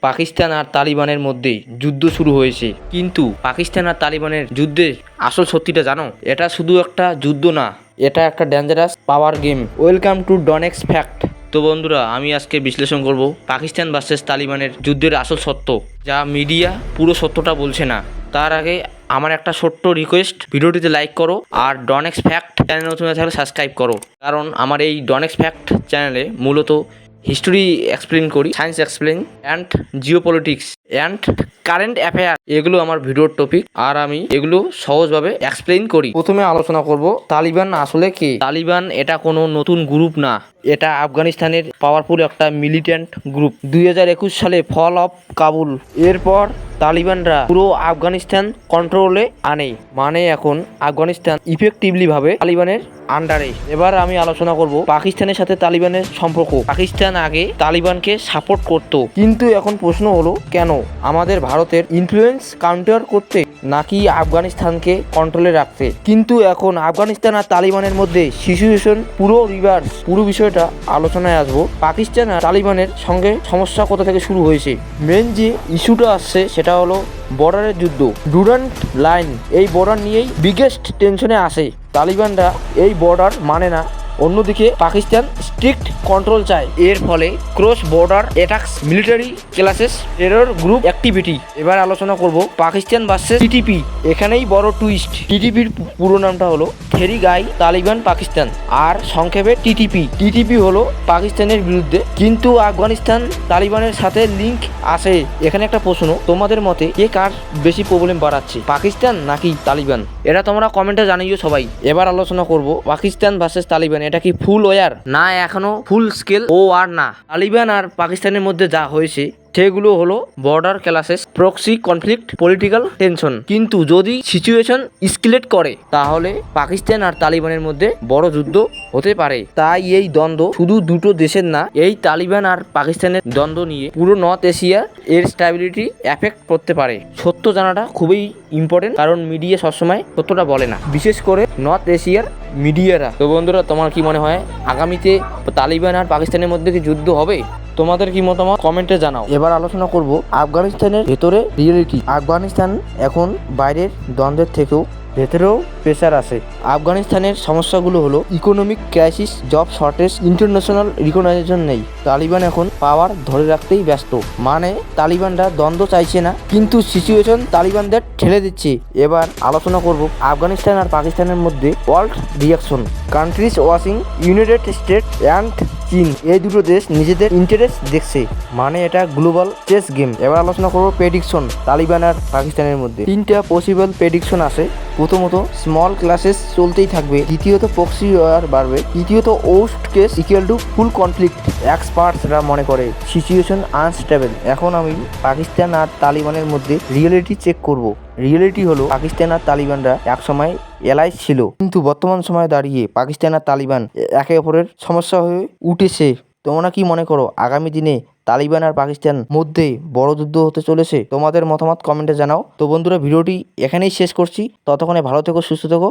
পাকিস্তান আর তালিবানের মধ্যে যুদ্ধ শুরু হয়েছে, কিন্তু পাকিস্তান আর তালিবানের যুদ্ধে আসল সত্যিটা জানো? এটা শুধু একটা যুদ্ধ না, এটা একটা dangerous power game. Welcome to Donex fact. তো বন্ধুরা, আমি আজকে বিশ্লেষণ করব পাকিস্তান ভার্সেস তালিবানের যুদ্ধের আসল সত্য, যা মিডিয়া পুরো সত্যটা বলছে না। তার আগে আমার একটা ছোট্ট রিকোয়েস্ট, ভিডিওটিতে লাইক করো আর ডনেক্স ফ্যাক্ট চ্যানেল নতুন থাকলে সাবস্ক্রাইব করো, কারণ আমার এই ডনেক্স ফ্যাক্ট চ্যানেলে মূলত হিস্টোরি এক্সপ্লেন করি, science explain and geopolitics and current affair, এগুলো আমার ভিডিওর টপিক আর আমি এগুলো সহজভাবে এক্সপ্লেন করি। প্রথমে আলোচনা করব তালিবান আসলে কে। তালিবান এটা কোনো নতুন গ্রুপ না, এটা আফগানিস্তানের পাওয়ারফুল একটা মিলিটেন্ট গ্রুপ। 2021 সালে ফল অফ কাবুল এরপর তালিবানরা পুরো আফগানিস্তান কন্ট্রোলে আনে, মানে এখন আফগানিস্তান ইফেক্টিভলি ভাবে তালিবানের আন্ডারে। এবার আমি আলোচনা করব পাকিস্তানের সাথে তালিবানের সম্পর্ক। পাকিস্তান আগে তালিবানকে সাপোর্ট করত, কিন্তু এখন প্রশ্ন হলো কেন? আমাদের ভারতের ইনফ্লুয়েন্স কাউন্টার করতে নাকি আফগানিস্তানকে কন্ট্রোলে রাখতে? কিন্তু এখন আফগানিস্তান আর তালিবানের মধ্যে সিচুয়েশন পুরো রিভার্স। পুরো বিষয়টা আলোচনায় আসবো। পাকিস্তান আর তালিবানের সঙ্গে সমস্যা কোথা থেকে শুরু হয়েছে। মেন যে ইস্যুটা আসছে সেটা হলো বর্ডারের যুদ্ধ, ডুরান্ট লাইন। এই বর্ডার নিয়েই বিগেস্ট টেনশনে আসে। তালিবানরা এই বর্ডার মানে না, অন্যদিকে পাকিস্তান স্ট্রিক্ট কন্ট্রোল চায়। এর ফলে cross border attacks, military classes, terror group activity. এবার আলোচনা করব পাকিস্তান ভার্সেস টিটিপি। এখানেই বড় টুইস্ট। টিটিপির পুরো নামটা হলো থেরি গাই তালিবান পাকিস্তান, আর সংক্ষেপে টিটিপি। টিটিপি হলো পাকিস্তানের বিরুদ্ধে, কিন্তু আফগানিস্তান তালিবানের সাথে লিঙ্ক আছে। এখানে একটা প্রশ্ন, তোমাদের মতে কে কার বেশি প্রবলেম বাড়াচ্ছে, পাকিস্তান নাকি তালিবান? এটা তোমরা কমেন্টে জানিও সবাই। এবার আলোচনা করব পাকিস্তান ভার্সেস তালিবান। এটা কি ফুল ওয়ার না এখনো ফুল স্কেল ও আর না? তালিবান আর পাকিস্তানের মধ্যে যা হয়েছে সেগুলো হলো border classes, proxy conflict, political tension. কিন্তু যদি সিচুয়েশন স্কেলেট করে তাহলে পাকিস্তান আর তালিবানের মধ্যে বড় যুদ্ধ হতে পারে। তাই এই দ্বন্দ্ব শুধু দুটো দেশের না, এই তালিবান আর পাকিস্তানের দ্বন্দ্ব নিয়ে পুরো নর্থ এশিয়া এর স্ট্যাবিলিটি এফেক্ট করতে পারে। সত্য জানাটা খুবই ইম্পর্টেন্ট, কারণ মিডিয়া সবসময় সত্যটা বলে না, বিশেষ করে নর্থ এশিয়ার মিডিয়ারা। তো বন্ধুরা, তোমার কি মনে হয় আগামীতে তালিবান আর পাকিস্তানের মধ্যে কি যুদ্ধ হবে? তোমাদের কি মতামত কমেন্টে জানাও। এবার আলোচনা করব আফগানিস্তানের ভেতরে রিয়েলিটি। আফগানিস্তান এখন বাইরের দ্বন্দ্বের থেকেও ভেতরেও প্রেশার আছে। আফগানিস্তানের সমস্যাগুলো হলো economic crisis, job shortage, international recognition নেই। তালিবান এখন পাওয়ার ধরে রাখতেই ব্যস্ত, মানে তালিবানরা দ্বন্দ্ব চাইছে না, কিন্তু সিচুয়েশন তালিবানদের ঠেলে দিচ্ছে। এবার আলোচনা করব আফগানিস্তান আর পাকিস্তানের মধ্যে world reaction. Countries watching, United states and চীন, এই দুটো দেশ নিজেদের ইন্টারেস্ট দেখছে, মানে এটা গ্লোবাল চেস গেম। এবার আলোচনা করবো প্রেডিকশন তালিবান আর পাকিস্তানের মধ্যে। তিনটা পসিবল প্রেডিকশন আছে। প্রথমত, স্মল ক্লাসেস চলতেই থাকবে। দ্বিতীয়ত, প্রক্সি ওয়ার বাড়বে। তৃতীয়ত, worst case equal to full conflict. এক্সপার্টসরা মনে করে সিচুয়েশন আনস্টেবল। এখন আমি পাকিস্তান আর তালিবানের মধ্যে রিয়েলিটি চেক করব। রিয়েলিটি হলো পাকিস্তান আর তালিবানরা একসময় এলাইজ ছিল, কিন্তু বর্তমান সময়ে দাঁড়িয়ে পাকিস্তান আর তালিবান একে অপরের সমস্যা হয়ে উঠেছে। তোমরা কি মনে করো আগামী দিনে তালিবান আর পাকিস্তান মধ্যে বড় যুদ্ধ হতে চলেছে? তোমাদের মতামত কমেন্টে জানাও। তো বন্ধুরা, ভিডিওটি এখানেই শেষ করছি। ততক্ষণে ভালো থেকো, সুস্থ থেকো।